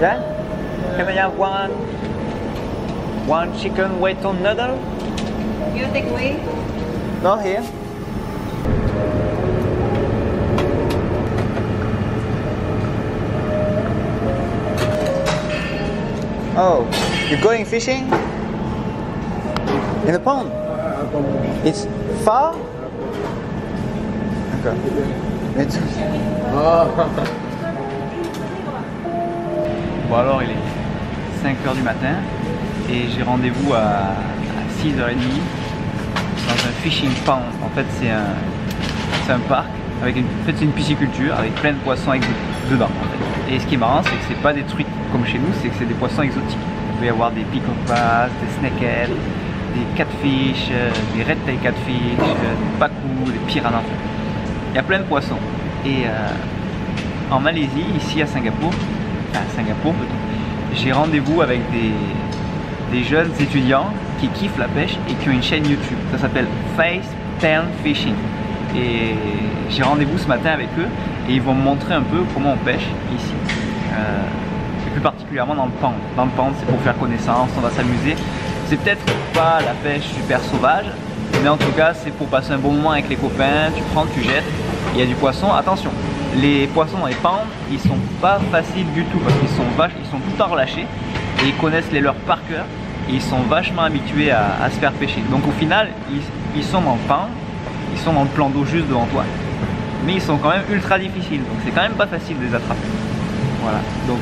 Yeah? Can I have one chicken waiton noodle? You take away? No, here. Oh, you're going fishing? In the pond? It's far? Okay. It's... Bon alors il est 5h du matin et j'ai rendez-vous à 6h30 dans un fishing pond. En fait c'est un parc avec c'est une pisciculture avec plein de poissons dedans en fait. Et ce qui est marrant c'est que c'est pas des trucs comme chez nous, c'est que c'est des poissons exotiques. Il peut y avoir des pick of bass, des snakehead, des catfish, des red tail catfish, des pacous, des piranhas. Il y a plein de poissons. Et en Malaisie, ici à Singapour j'ai rendez-vous avec des jeunes étudiants qui kiffent la pêche et qui ont une chaîne YouTube. Ça s'appelle Face Pan Fishing. Et j'ai rendez-vous ce matin avec eux et ils vont me montrer un peu comment on pêche ici. Et plus particulièrement dans le pond. Dans le pond, c'est pour faire connaissance, on va s'amuser. C'est peut-être pas la pêche super sauvage, mais en tout cas c'est pour passer un bon moment avec les copains. Tu prends, tu jettes, il y a du poisson. Attention, les poissons dans les ponds, ils sont pas faciles du tout parce qu'ils sont tout le temps relâchés et ils connaissent les leurs par cœur et ils sont vachement habitués à se faire pêcher. Donc au final, ils sont dans le pond, ils sont dans le plan d'eau juste devant toi, mais ils sont quand même ultra difficiles. Donc c'est quand même pas facile de les attraper. Voilà. Donc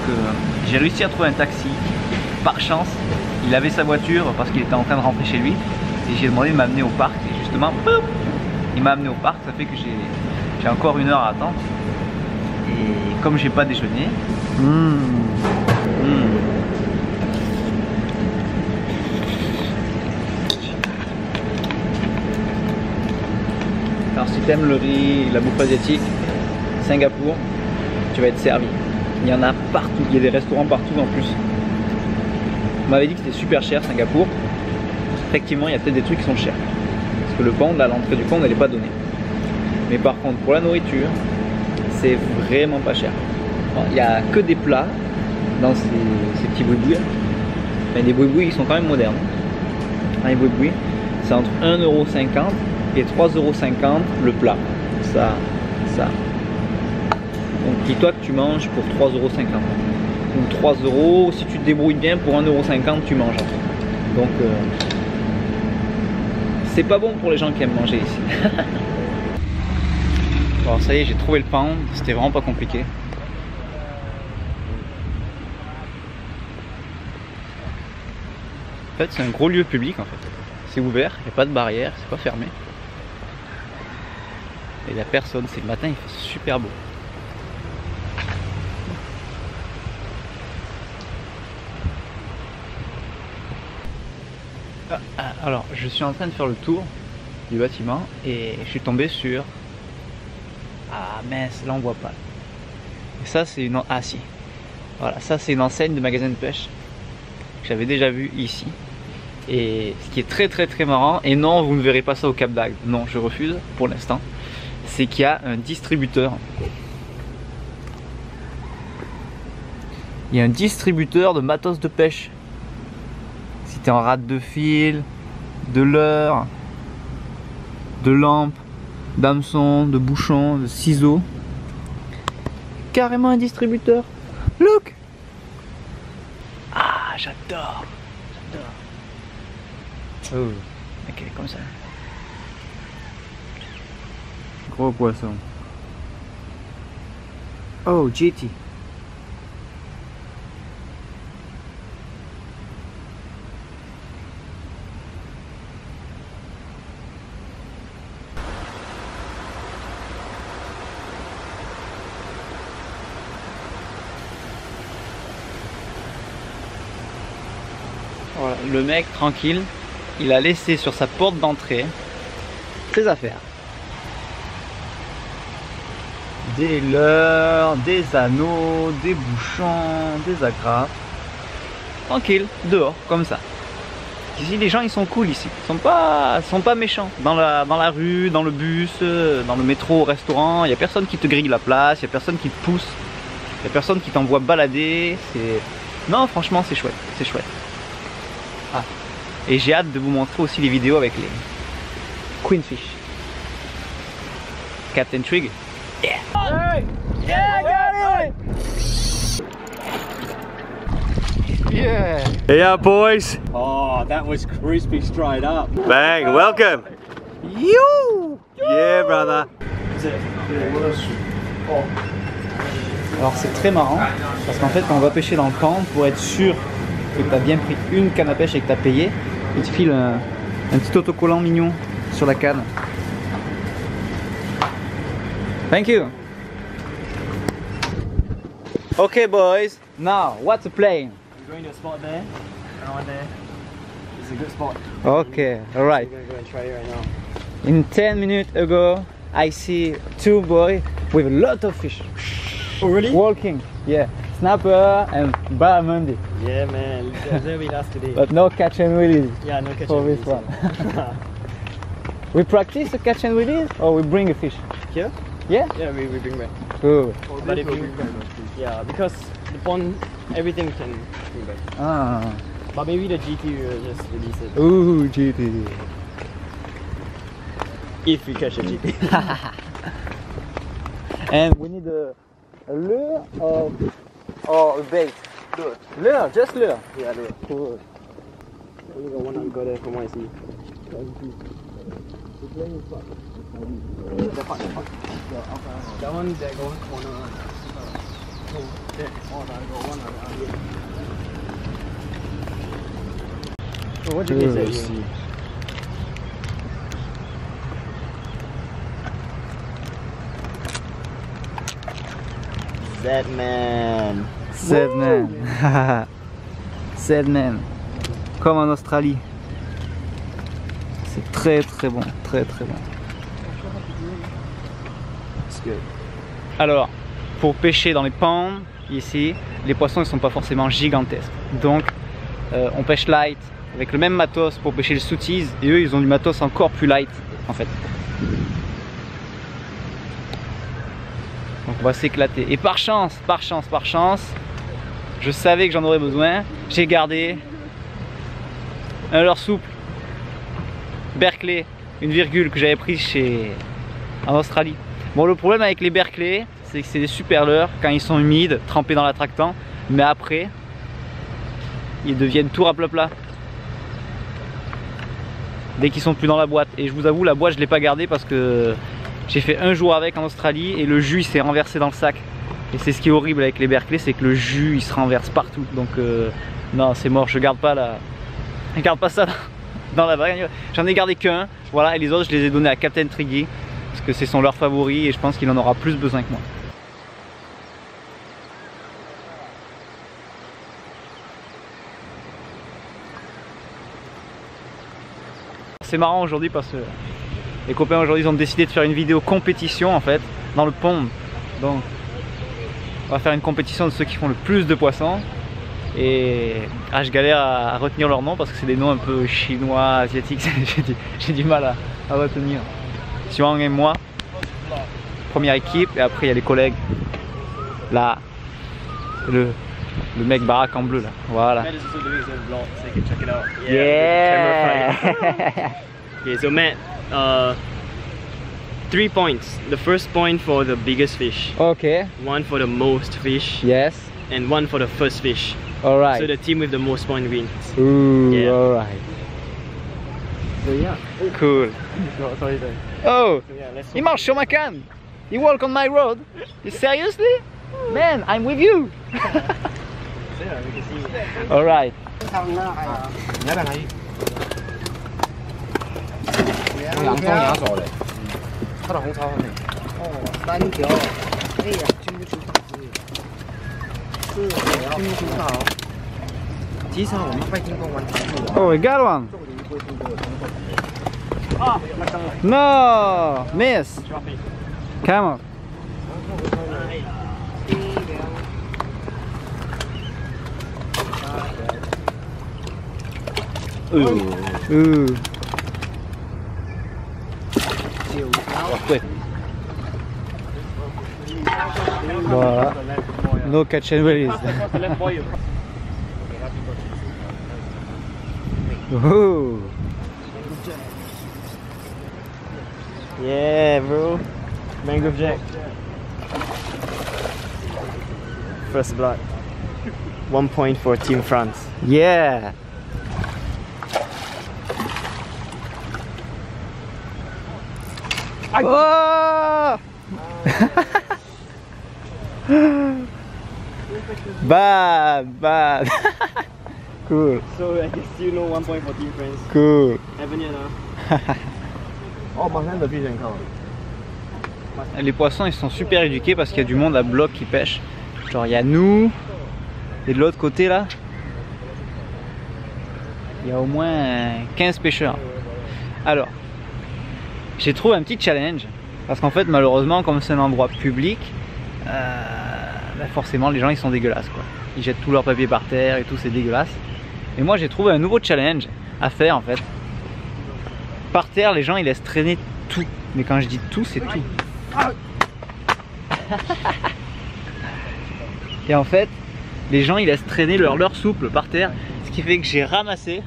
j'ai réussi à trouver un taxi. Par chance, il avait sa voiture parce qu'il était en train de rentrer chez lui et j'ai demandé de m'amener au parc et justement, boum, il m'a amené au parc. Ça fait que j'ai encore 1 heure à attendre. Et comme j'ai pas déjeuné, alors si t'aimes le riz, la bouffe asiatique, Singapour, tu vas être servi. Il y en a partout, il y a des restaurants partout en plus. On m'avait dit que c'était super cher Singapour. Effectivement, il y a peut-être des trucs qui sont chers. Parce que le pond, là, l'entrée du pond, elle n'est pas donnée. Mais par contre, pour la nourriture, c'est vraiment pas cher. Il n'y a que des plats dans ces petits boui-boui. Mais les boui-boui, ils sont quand même modernes. Les boui-boui, c'est entre 1,50 € et 3,50 € le plat. Ça. Donc dis-toi que tu manges pour 3,50 €. Ou 3 €, si tu te débrouilles bien, pour 1,50 € tu manges. Donc c'est pas bon pour les gens qui aiment manger ici. Alors ça y est, j'ai trouvé le pond, c'était vraiment pas compliqué. En fait c'est un gros lieu public en fait. C'est ouvert, il n'y a pas de barrière, c'est pas fermé. Et il n'y a personne, c'est le matin, il fait super beau. Alors je suis en train de faire le tour du bâtiment et je suis tombé sur... Ah mince, là on voit pas. Et ça c'est une... Ah si. Voilà, ça c'est une enseigne de magasin de pêche que j'avais déjà vu ici. Et ce qui est très marrant, et non vous ne verrez pas ça au Cap d'Agde, non je refuse pour l'instant, c'est qu'il y a un distributeur. Il y a un distributeur de matos de pêche. Si t'es en rade de fil, de leurre, de lampe, d'hameçon, de bouchon, de ciseaux. Carrément un distributeur. Look! Ah, j'adore! Oh, ok, comme ça. Gros poisson. Oh, GT. Voilà, le mec tranquille, il a laissé sur sa porte d'entrée ses affaires. des leurres, des anneaux, des bouchons, des agrafes. Tranquille, dehors, comme ça. Ici, les gens, ils sont cool ici. Ils sont pas méchants. Dans la rue, dans le bus, dans le métro, au restaurant, il n'y a personne qui te grille la place, il n'y a personne qui te pousse, il n'y a personne qui t'envoie balader. Non, franchement, c'est chouette, c'est chouette. Ah. Et j'ai hâte de vous montrer aussi les vidéos avec les Queenfish. Captain Trig. Yeah! Hey! Yeah, got it! Yeah! Yeah, boys. Oh, that was crispy straight up. Bang, welcome. You! Yeah, brother. Alors c'est très marrant parce qu'en fait quand on va pêcher dans le camp, pour être sûr que tu as bien pris une canne à pêche et que tu as payé, il te file un petit autocollant mignon sur la canne. Thank you. Okay boys, now what's the plan? We're going to a spot there, around there. It's a good spot. Okay, alright. We're going to go and try it right now. In 10 minutes ago, I see two boys with a lot of fish. Oh really? Walking, yeah. Snapper and barramundi. Yeah man, there we last today. But no catch and release Yeah, no catch for and this release, one. yeah. We practice the catch and release or we bring a fish? Here? Yeah? Yeah, we bring back. Cool. But if you, yeah, because the pond, everything can bring back. Ah. But maybe the GT will just release it. Ooh, GT. If we catch a GT. And we need a lure or a bait? Lure. Lure, just lure. Yeah, lure. Cool. Only got one anchor there from what I see. That one, there go one corner. Oh, there. Oh, there go one other. So what did they say? Zedman. Zedman. Zedman. Comme en Australie. C'est très très bon, très très bon. Alors, pour pêcher dans les ponds, ici, les poissons ne sont pas forcément gigantesques. Donc, on pêche light avec le même matos pour pêcher le sooties et eux, ils ont du matos encore plus light en fait. Donc on va s'éclater. Et par chance, je savais que j'en aurais besoin. J'ai gardé un leurre souple Berkeley, une virgule que j'avais prise en Australie. Bon, le problème avec les Berkeley, c'est que c'est des super leurres quand ils sont humides, trempés dans l'attractant, mais après, ils deviennent tout rapla-plat dès qu'ils sont plus dans la boîte. Et je vous avoue, la boîte, je l'ai pas gardée parce que j'ai fait un jour avec en Australie et le jus il s'est renversé dans le sac. Et c'est ce qui est horrible avec les Berkeley, c'est que le jus il se renverse partout. Donc non, c'est mort, je garde pas ça dans la bagnole. J'en ai gardé qu'un, voilà, et les autres je les ai donnés à Captain Triggy parce que c'est son leurre favori et je pense qu'il en aura plus besoin que moi. C'est marrant aujourd'hui parce que les copains aujourd'hui ont décidé de faire une vidéo compétition en fait dans le pond. Donc on va faire une compétition de ceux qui font le plus de poissons. Et je galère à retenir leurs noms parce que c'est des noms un peu chinois, asiatiques. J'ai du mal à retenir. Xiang et moi, première équipe, et après il y a les collègues. Là, le mec baraque en bleu là, voilà. Matt is also doing his own vlog, so you can check it out. Yeah. Okay, so Matt, 3 points. The first point for the biggest fish, Okay. one for the most fish, Yes. and one for the first fish. Alright. So the team with the most point wins. Ooh, Yeah. alright. So yeah. Cool. No, sorry, sorry. Oh, So yeah, let's il marche sur ma canne. He walk on my road. Seriously? Man, I'm with you. So yeah, we can see. Alright. Oh, we got one. No, miss. Come on. Voilà. No catch and release. Ooh. Yeah, bro. Mangrove Jack. First blood. 1 point for Team France. Yeah. Oh. Bad. Cool. So I guess you know 1 point for Team France. Cool. Haven't yet, huh? Oh, behind the fish and cow. Les poissons ils sont super éduqués parce qu'il y a du monde à bloc qui pêche. Genre il y a nous et de l'autre côté là il y a au moins 15 pêcheurs. Alors j'ai trouvé un petit challenge parce qu'en fait malheureusement comme c'est un endroit public bah forcément les gens ils sont dégueulasses quoi. Ils jettent tout leur papier par terre et tout, c'est dégueulasse. Et moi j'ai trouvé un nouveau challenge à faire en fait. Par terre les gens ils laissent traîner tout. Mais quand je dis tout c'est tout. Et en fait les gens ils laissent traîner leur leurre souple par terre. Ce qui fait que j'ai ramassé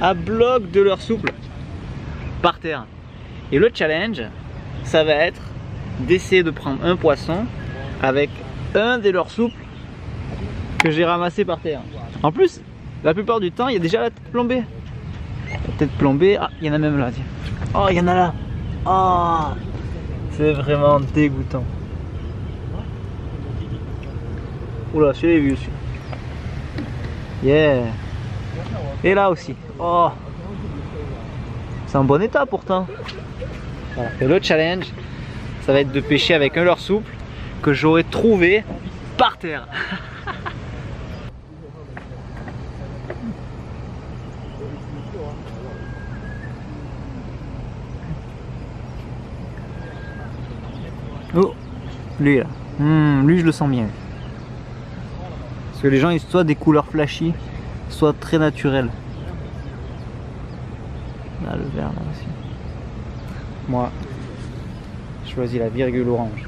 un bloc de leurre souple par terre. Et le challenge ça va être d'essayer de prendre un poisson avec un des leurres souples que j'ai ramassé par terre. En plus la plupart du temps il y a déjà la tête plombée. La tête plombée, ah il y en a même là tiens. Oh il y en a là. Oh c'est vraiment dégoûtant. Oula celui-là est vieux celui. Yeah. Et là aussi. Oh c'est en bon état pourtant. Voilà. Et le challenge ça va être de pêcher avec un leurre souple que j'aurais trouvé par terre. Oh, lui là, lui je le sens bien. Parce que les gens ils soit des couleurs flashy, soit très naturelles. Là le vert là aussi. Moi, je choisis la virgule orange.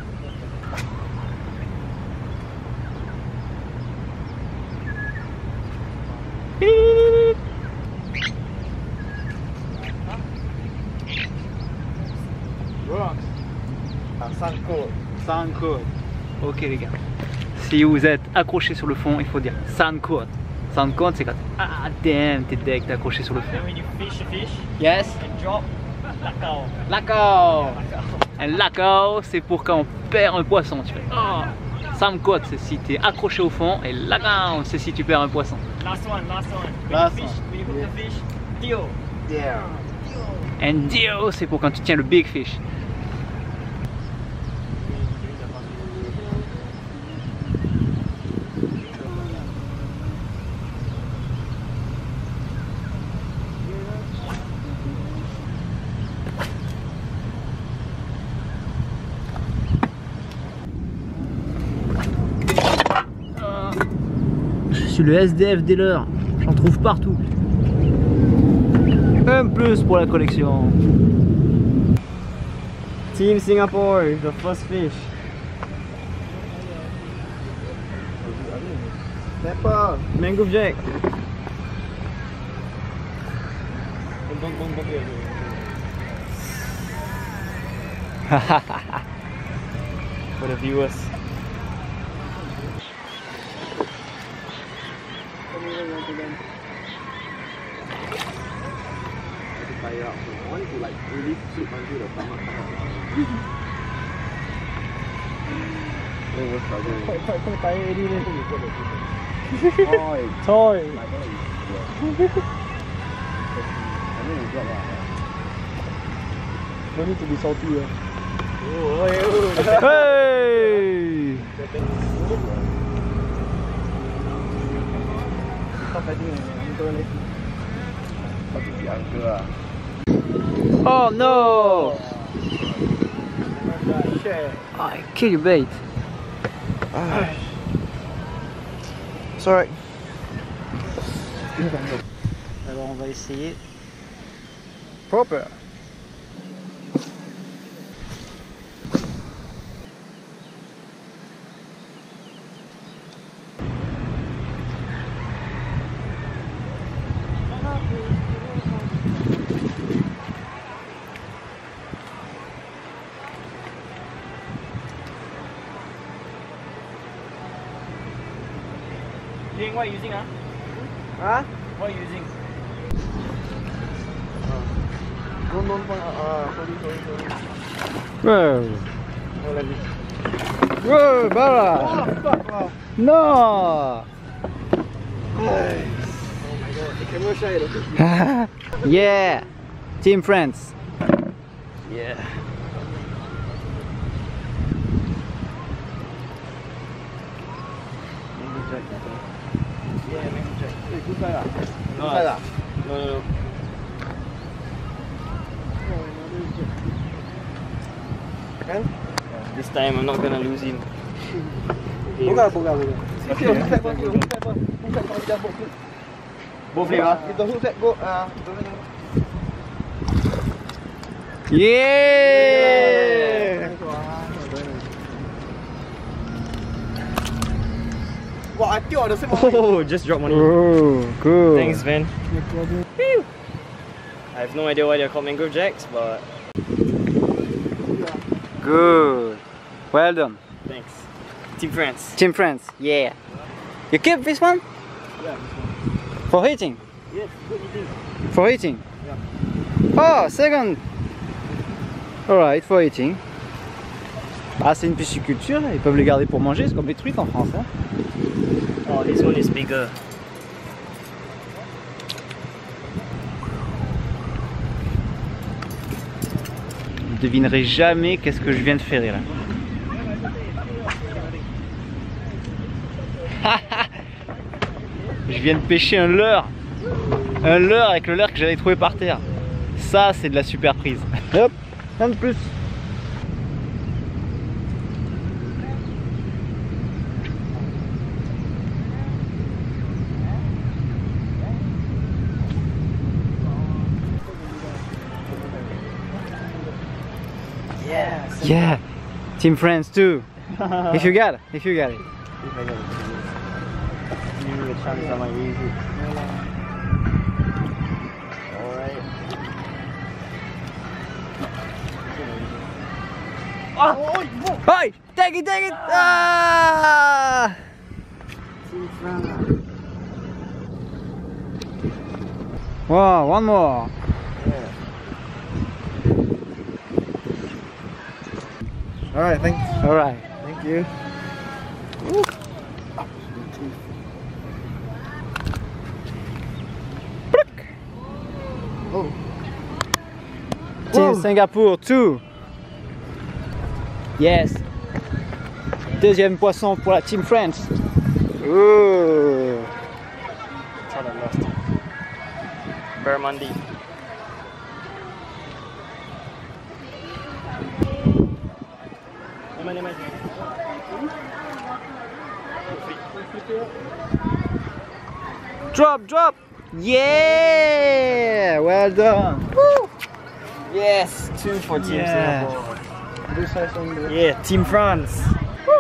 Sandcode. Ok les gars. Si vous êtes accroché sur le fond, il faut dire sandcode. Sandcode c'est quand ah damn t'es deck, t'es accroché sur le fond. When you fish a fish Yes. and drop, lacao. Lacao. Un lacao c'est pour quand on perd un poisson. Tu fais oh. Sandcode c'est si t'es accroché au fond et lacao c'est si tu perds un poisson. Last one. Last When you hook the fish, deal. Yeah. And dio c'est pour quand tu tiens le big fish. Je suis le SDF des leurres, j'en trouve partout. Un plus pour la collection. Team Singapore, the first fish. Snapper, Mangrove Jack. For the viewers. Quite tired already. Toy. Don't need to be salty. Hey! Oh no! Oh, I kill your bait. It's alright. Alors on va essayer proper. What are you using? Huh? What are you using? Whoa! Oh, like this. Whoa, Bara! Oh, fuck, wow. No! Oh my god, the camera shy. Yeah! Team friends. Yeah. Yeah, make check. Hey, good side. Good side. No. This time I'm not gonna lose him. Buka. Both leg ah. Kita hook set go. Yeah! Wah, I tengok ada semua. Oh, just drop money. Oh, cool. Thanks, man. Whew. I have no idea why they're called mangrove jacks, but Good. Well done. thanks. Team friends. Team friends. Yeah. You keep this one? Yeah. For eating? Yes, good eating. For eating? Oh, second. Alright, for eating. Ah, c'est une pisciculture, ils peuvent les garder pour manger, c'est comme les truites en France. Hein. Oh, this one is bigger. Vous devinerez jamais qu'est-ce que je viens de faire là. Je viens de pêcher un leurre. Un leurre avec le leurre que j'avais trouvé par terre. Ça, c'est de la super prise. Hop, un de plus. Yeah, team friends too. if you got it. You the chance I might use it. Alright. Hey, take it! Ah! Wow, one more. Alright, thanks. Alright. Thank you. Oh. Team Singapour 2. Yes. Deuxième poisson pour la Team France. Ooh. Thought I lost it. Barramundi. Drop! Yeah! Well done! Woo! Yes, 2 for Team Yeah. Singapore. Yeah, Team France.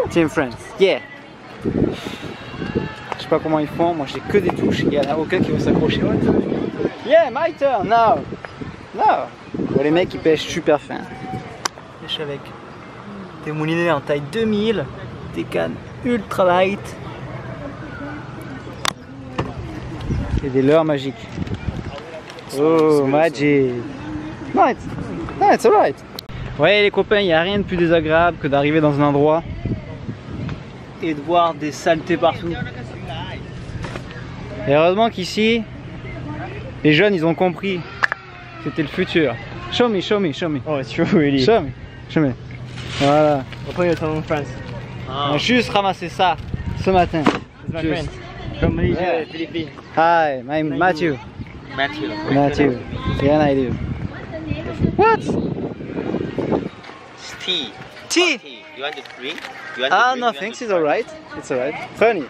Team France, yeah! Je sais pas comment ils font, moi j'ai que des touches, il y en a aucun qui veut s'accrocher. Yeah, my turn, now! No! Bon, les mecs ils pêchent super fin. Pêche avec des moulinets en taille 2000, des cannes ultra light et des leurres magiques. Oh, magic! No, it's alright! Ouais les copains, il n'y a rien de plus désagréable que d'arriver dans un endroit et de voir des saletés partout. Et heureusement qu'ici, les jeunes ils ont compris que c'était le futur. Show me. Oh, it's true, really. Show me. Voilà. Open your tongue, France. On a juste ramassé ça ce matin. It's my Just. friend. From Malaysia, Yeah. Philippines. Hi, I'm Matthew. Matthew. Yeah, I do. What? Tea. Tea? You want to drink? You want Ah, to drink? no, You want thanks. to It's alright. It's alright. Funny.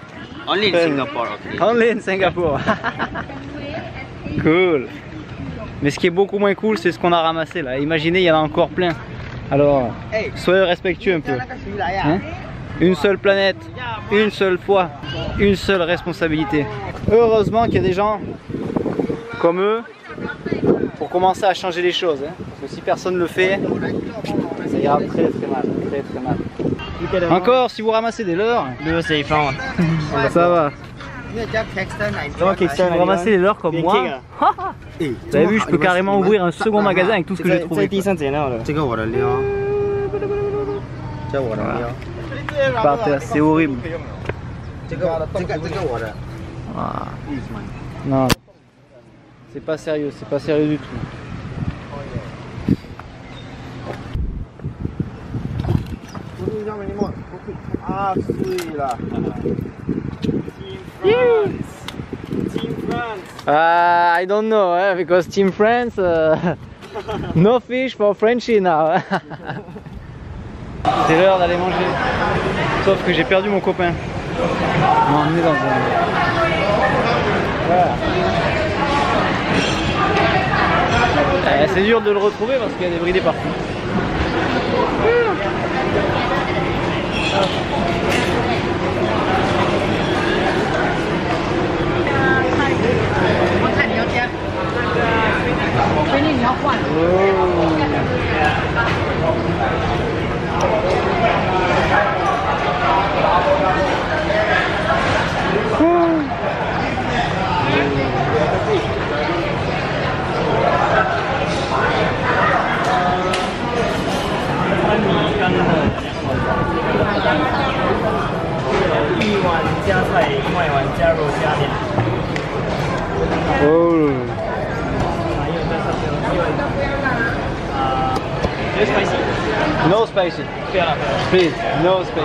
Only in Funny. Singapore, okay. Only in Singapore. Cool. Mais ce qui est beaucoup moins cool, c'est ce qu'on a ramassé là. Imaginez, il y en a encore plein. Alors, soyez respectueux un peu. Hein? Une seule planète, une seule foi, une seule responsabilité. Heureusement qu'il y a des gens comme eux pour commencer à changer les choses. Hein? Parce que si personne ne le fait, ça ira très très mal. Très très mal. Encore, si vous ramassez des leurres, ça va. Donc, si vous ramassez des leurres comme moi, vous avez vu, je peux carrément ouvrir un second magasin avec tout ce que j'ai trouvé. Par terre, c'est horrible. Ah. Non, c'est pas sérieux du tout. I don't know, because Team France, no fish for Frenchy now. C'est l'heure d'aller manger. Sauf que j'ai perdu mon copain. On m'a emmené dans un... Voilà. C'est dur de le retrouver parce qu'il y a des bridés partout. No spicy. Please, no spicy.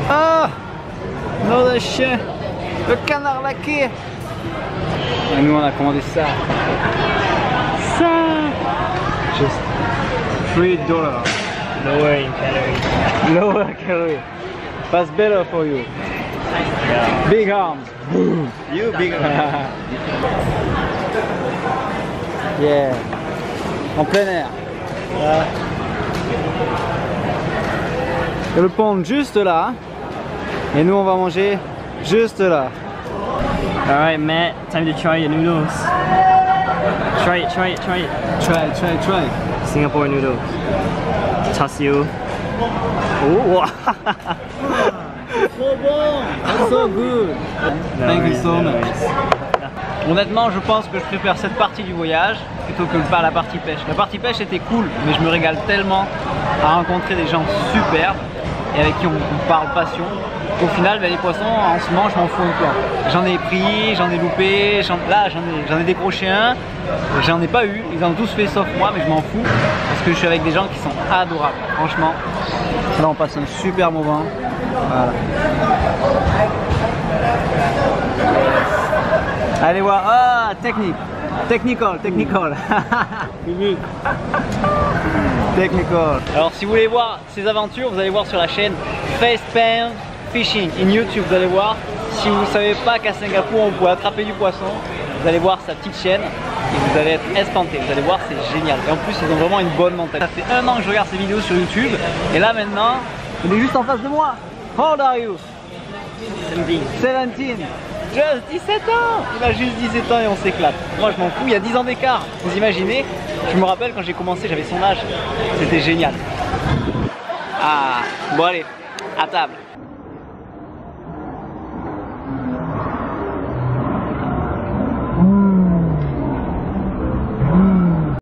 Ah, non le chien, le canard laqué. Et nous on a commandé ça. Ça. Just $3. Lower in calories. Lower calorie. That's better for you. Yeah. Big arms. You big arms. Yeah. En plein air. Voilà. Et le pont juste là. Et nous on va manger juste là. Alright, Matt, time to try your noodles. Try it. Try. Singapore noodles. Char siu. Oh, wow. So bon. That's so good. Thank you so much. Honnêtement, je pense que je préfère cette partie du voyage plutôt que la partie pêche. La partie pêche était cool, mais je me régale tellement à rencontrer des gens superbes et avec qui on parle passion. Au final, ben, les poissons, en ce moment, je m'en fous un peu. J'en ai pris, j'en ai loupé, là j'en ai décroché un, j'en ai pas eu, ils en ont tous fait sauf moi, mais je m'en fous parce que je suis avec des gens qui sont adorables, franchement. Là, on passe un super moment. Voilà. Allez voir, ah, technical. Technical. Alors si vous voulez voir ces aventures, vous allez voir sur la chaîne Facepan Fishing in YouTube, vous allez voir. Si vous ne savez pas qu'à Singapour on peut attraper du poisson, vous allez voir sa petite chaîne et vous allez être espanté, vous allez voir, c'est génial. Et en plus ils ont vraiment une bonne mentalité. Ça fait 1 an que je regarde ces vidéos sur YouTube et là maintenant, il est juste en face de moi. How old are you? 17. Juste 17 ans. Il a juste 17 ans et on s'éclate. Moi je m'en fous, il y a 10 ans d'écart. Vous imaginez? Je me rappelle quand j'ai commencé, j'avais son âge. C'était génial. Ah, bon allez, à table.